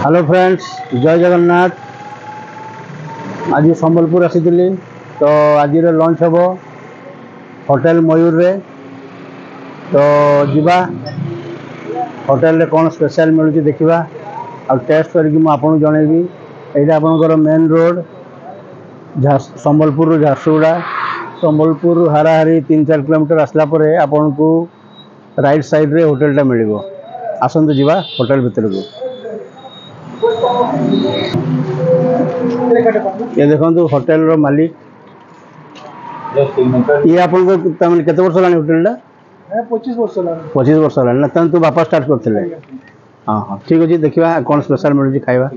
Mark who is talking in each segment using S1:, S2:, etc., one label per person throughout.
S1: Hello friends, जय जगन्नाथ। आज संबलपुर आसी तो आज लंच हम होटल मयूर रे। तो जीवा होटल रे कौन स्पेशल मिलूँ देखा आ टेस्ट करके आपको जनइबी। यहाँ आपंकर मेन रोड संबलपुर झारसुगुड़ा। संबलपुर हाराहारी 3-4 किलोमीटर आसला आपन को राइट साइड रे होटलटा मिल। आसतु जीवा होटल भितर को। ये देखो होटल रो मालिक ये आपन केते वर्ष लानी होटलटा?
S2: 25 वर्ष लानी।
S1: 25 वर्ष लानी ना तू बापा स्टार्ट करते? हाँ हाँ ठीक अच्छे। देखा कौन स्पेशल मिलूँ खाଇବା।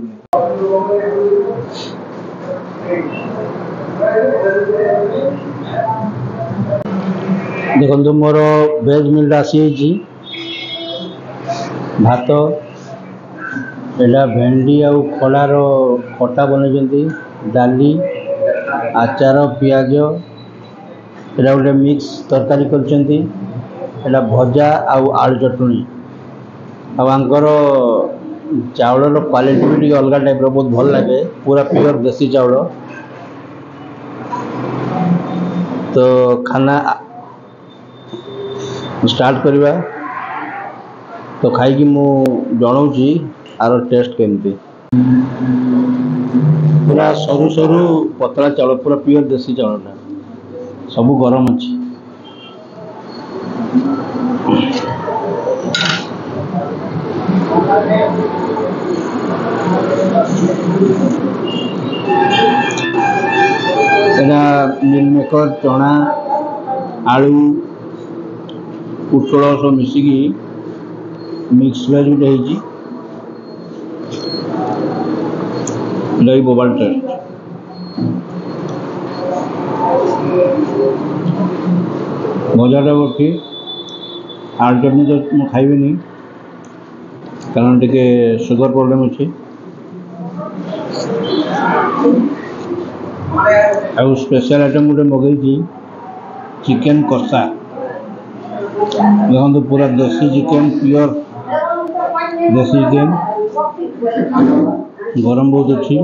S1: देखो मोर वेज मिलटा आसी भात एला भेंडी आउ खलार खटा बनई, डाली आचार पियाज एला गोटे मिक्स तरकारी कर भजा आउ आलू चटनी। आंकर चाउल क्वालिटी भी अलग टाइप बहुत भल लगे, पूरा प्योर देसी चाउल। तो खाना स्टार्ट करवा। तो खाई मु जनाऊँगी आर टेस्ट केमती। पूरा सरू सरू पतला चाउल, पूरा प्योर देसी चाउलटा, सबू गरम अच्छी। मिल मेकर चना आलू पुटल सब मिसिकी मिक्स वेज गोटे होगी बोबाल टेस्ट। भजाटा ठीक। आलू चटनी तो मुझे खाइबी कारण टे सुगर प्रॉब्लम अच्छे। आउ स्पेशल आइटम गोटे मगई चिकेन कषा। देखो पूरा देसी चिकेन, प्योर देसी चिकेन, गरम बहुत अच्छी।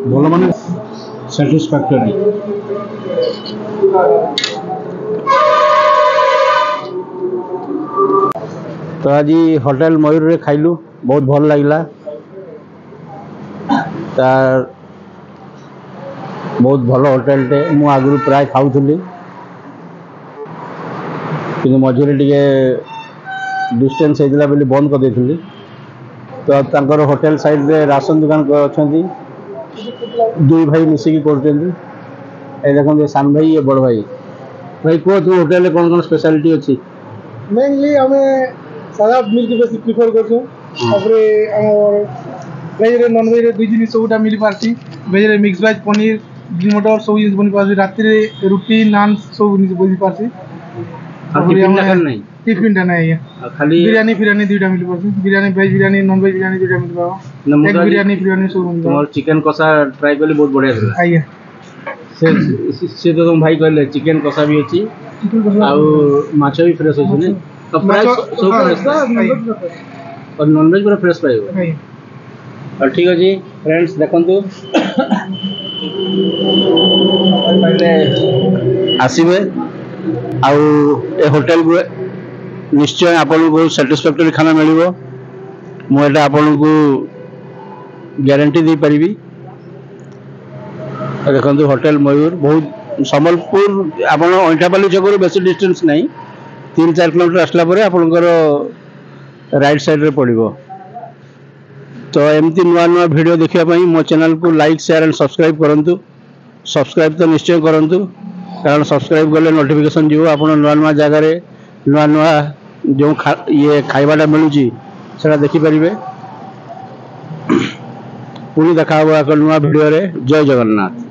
S1: भल मान सैटिस्फैक्टरी। तो आज होटल मयूर रे खाइलु, बहुत भल लगे। तार बहुत भल होटेल टे। मु आगु प्राय खाऊली कि मझे टे डिस्टेंस होता बोली बंद कर देती। तो तांकर होटेल साइड रे राशन दुकान अच्छा, दुई भाई मिसिकी कर। देखो सान भाई ये बड़ भाई भाई कह तू होटेल कौन कौन स्पेशलिटी अच्छी?
S2: मेनली हमें सादा मिल के बेसी प्रिफर करछो। वेज रे नॉन वेज रे दुई जिनिस सबटा मिल पारसी। वेज रे मिक्स वेज पनीर ग्रीन मटर सब जिनिस बनी पारसी। रात रे रोटी नान सब जिनिस बनी पारसी। टिफिन टा नहीं खाली बिरयानी फिरयानी दुईटा मिल पारसी। Biryani veg biryani non veg biryani दुईटा मिल पावा। एग बिरयानी फिरयानी सब मिल पावा।
S1: चिकन कषा ट्राई कली बहुत बढ़िया था।
S2: आइए
S1: से तो तुम भाई कहले चिकन कषा भी अच्छी आउ माछ भी फ्रेश होछि ने। तो प्राइस सब फ्रेश और नॉन वेज पूरा फ्रेश पाइबो। और ठीक अछि फ्रेंड्स, देखंतु आसीबे आउ ए होटल को निश्चय आपन को सैटिस्फैक्टरी खाना मिलिबो। मु एटा आपन को गारंटी दे परिबी। देखो होटल मयूर बहुत संबलपुर आपन अंठापाली चक्र बेसी डिस्टेंस नहीं, 3-4 किलोमीटर आसला आपनकर राइट साइड रे पड़ो। तो एमती नुआ नुआ वीडियो देखा मो चैनल को लाइक शेयर एंड सब्सक्राइब करूँ। सब्सक्राइब तो निश्चय करूँ कारण सब्सक्राइब कले नोटिफिकेशन जीव आप नुआ नुआ जगार नुआ नुआ जो ये खाइबाटा मिलूँ से देखिपारे। पुणी देखा एक नुआ भिडियो रे। जय जगन्नाथ।